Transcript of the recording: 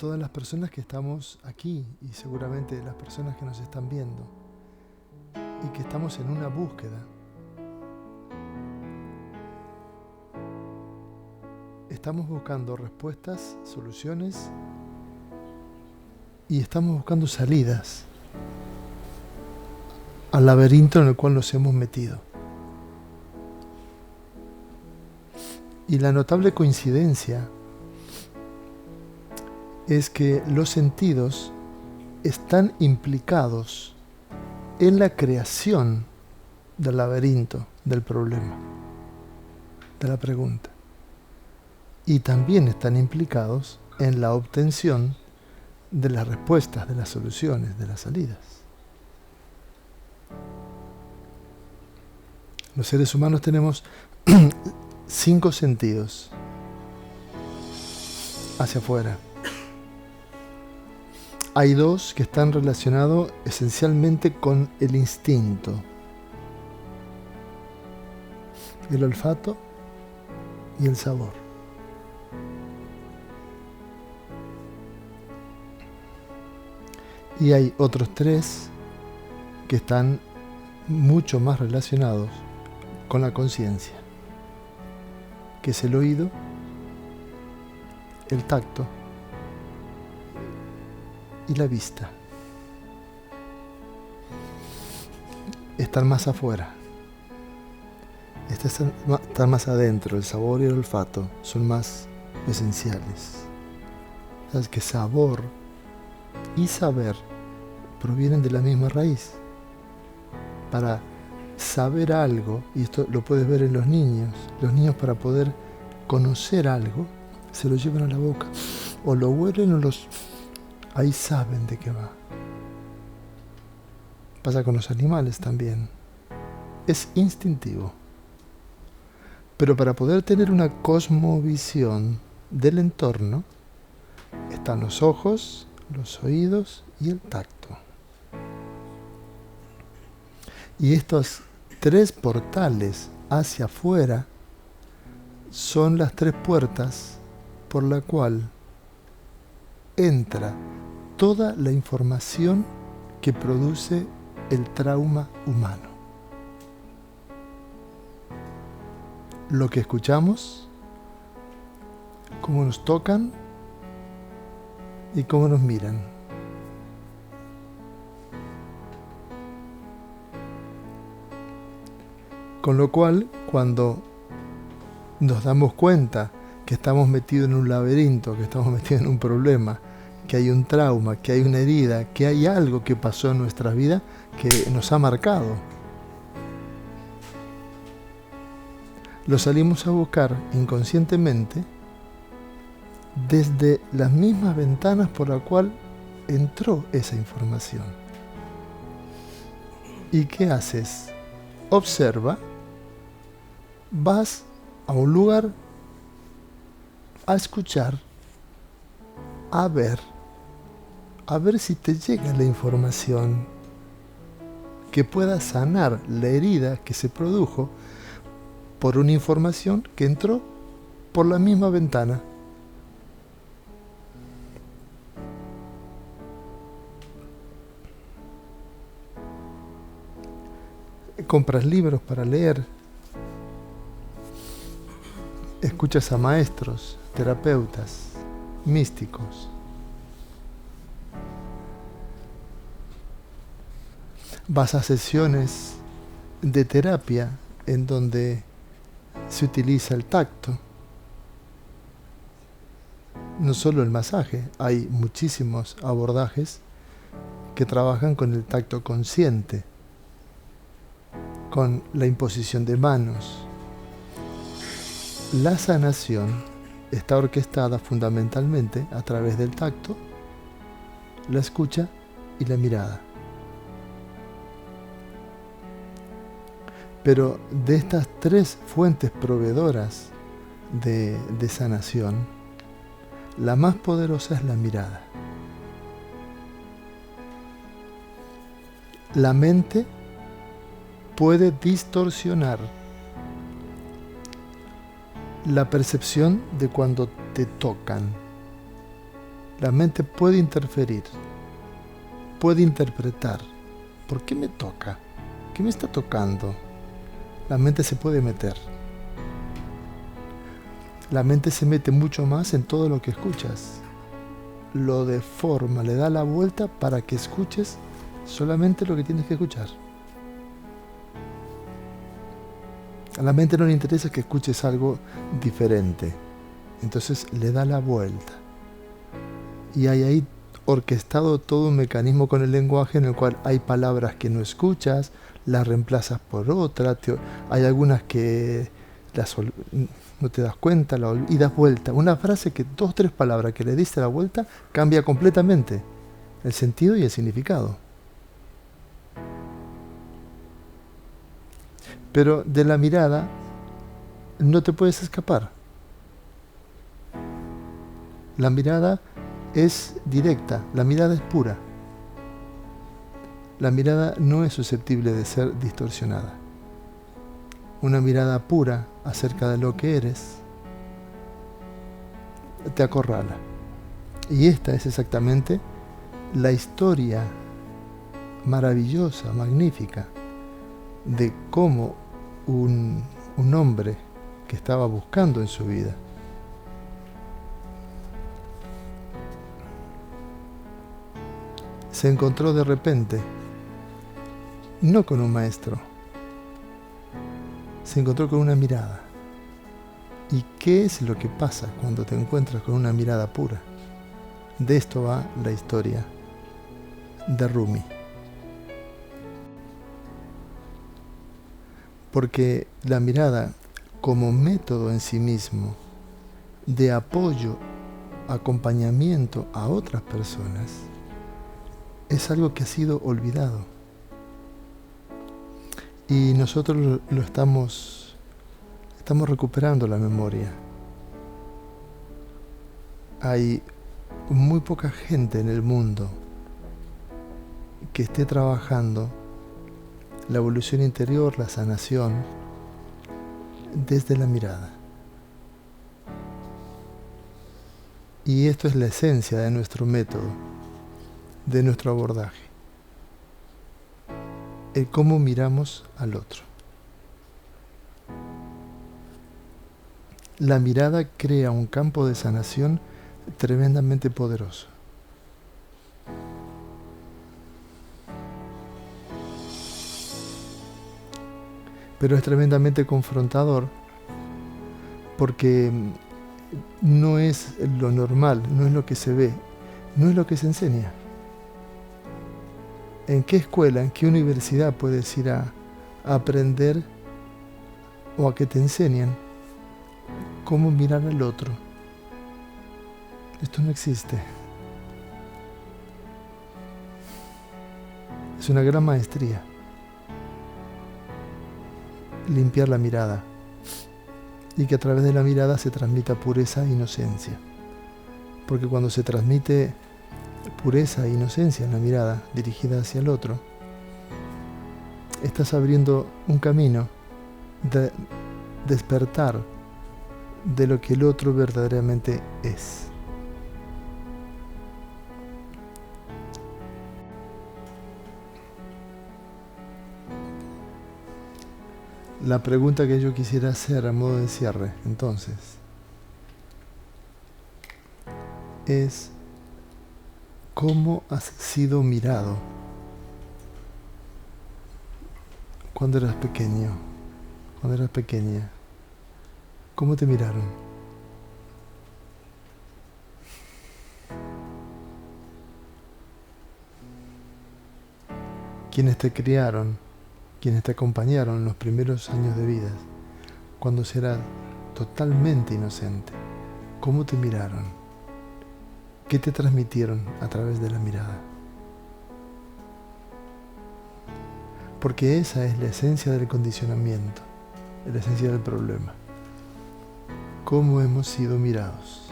todas las personas que estamos aquí y seguramente las personas que nos están viendo y que estamos en una búsqueda. Estamos buscando respuestas, soluciones y estamos buscando salidas al laberinto en el cual nos hemos metido. Y la notable coincidencia es que los sentidos están implicados en la creación del laberinto, del problema, de la pregunta. Y también están implicados en la obtención de las respuestas, de las soluciones, de las salidas. Los seres humanos tenemos 5 sentidos hacia afuera. Hay 2 que están relacionados esencialmente con el instinto. El olfato y el sabor. Y hay otros 3 que están mucho más relacionados con la conciencia, que es el oído, el tacto y la vista. Están más afuera. Están más adentro. El sabor y el olfato son más esenciales. Sabes que sabor y saber provienen de la misma raíz. Para saber algo, y esto lo puedes ver en los niños para poder conocer algo, se lo llevan a la boca, o lo huelen o ahí saben de qué va. Pasa con los animales también. Es instintivo. Pero para poder tener una cosmovisión del entorno, están los ojos, los oídos y el tacto. Y estos 3 portales hacia afuera son las 3 puertas por la cual entra toda la información que produce el trauma humano. Lo que escuchamos, cómo nos tocan y cómo nos miran. Con lo cual, cuando nos damos cuenta que estamos metidos en un laberinto, que estamos metidos en un problema, que hay un trauma, que hay una herida, que hay algo que pasó en nuestra vida que nos ha marcado, lo salimos a buscar inconscientemente desde las mismas ventanas por la cual entró esa información. ¿Y qué haces? Observa, vas a un lugar a escuchar, a ver si te llega la información que pueda sanar la herida que se produjo por una información que entró por la misma ventana. Compras libros para leer, escuchas a maestros, terapeutas, místicos. Vas a sesiones de terapia en donde se utiliza el tacto. No solo el masaje, hay muchísimos abordajes que trabajan con el tacto consciente, con la imposición de manos. La sanación está orquestada fundamentalmente a través del tacto, la escucha y la mirada. Pero de estas 3 fuentes proveedoras de sanación, la más poderosa es la mirada. La mente puede distorsionar la percepción de cuando te tocan. La mente puede interferir, puede interpretar. ¿Por qué me toca? ¿Qué me está tocando? La mente se puede meter. La mente se mete mucho más en todo lo que escuchas. Lo deforma, le da la vuelta para que escuches solamente lo que tienes que escuchar. A la mente no le interesa que escuches algo diferente. Entonces le da la vuelta. Y hay ahí orquestado todo un mecanismo con el lenguaje en el cual hay palabras que no escuchas, las reemplazas por otras, hay algunas que no te das cuenta y das vuelta. Una frase que 2 o 3 palabras que le diste la vuelta cambia completamente el sentido y el significado. Pero de la mirada no te puedes escapar. La mirada es directa, la mirada es pura. La mirada no es susceptible de ser distorsionada. Una mirada pura acerca de lo que eres te acorrala. Y esta es exactamente la historia maravillosa, magnífica, de cómo un hombre que estaba buscando en su vida se encontró de repente, no con un maestro, se encontró con una mirada. ¿Y qué es lo que pasa cuando te encuentras con una mirada pura? De esto va la historia de Rumi. Porque la mirada, como método en sí mismo de apoyo, acompañamiento a otras personas, es algo que ha sido olvidado. Y nosotros lo estamos recuperando la memoria. Hay muy poca gente en el mundo que esté trabajando la evolución interior, la sanación, desde la mirada. Y esto es la esencia de nuestro método, de nuestro abordaje. El cómo miramos al otro. La mirada crea un campo de sanación tremendamente poderoso. Pero es tremendamente confrontador porque no es lo normal, no es lo que se ve, no es lo que se enseña. ¿En qué escuela, en qué universidad puedes ir a aprender o a que te enseñen cómo mirar al otro? Esto no existe. Es una gran maestría. Limpiar la mirada y que a través de la mirada se transmita pureza e inocencia. Porque cuando se transmite pureza e inocencia en la mirada dirigida hacia el otro, estás abriendo un camino de despertar de lo que el otro verdaderamente es. La pregunta que yo quisiera hacer a modo de cierre, entonces, es ¿cómo has sido mirado cuando eras pequeño, cuando eras pequeña? ¿Cómo te miraron? ¿Quiénes te criaron? ¿Quiénes te acompañaron en los primeros años de vida, cuando eras totalmente inocente? ¿Cómo te miraron? ¿Qué te transmitieron a través de la mirada? Porque esa es la esencia del condicionamiento, la esencia del problema. ¿Cómo hemos sido mirados?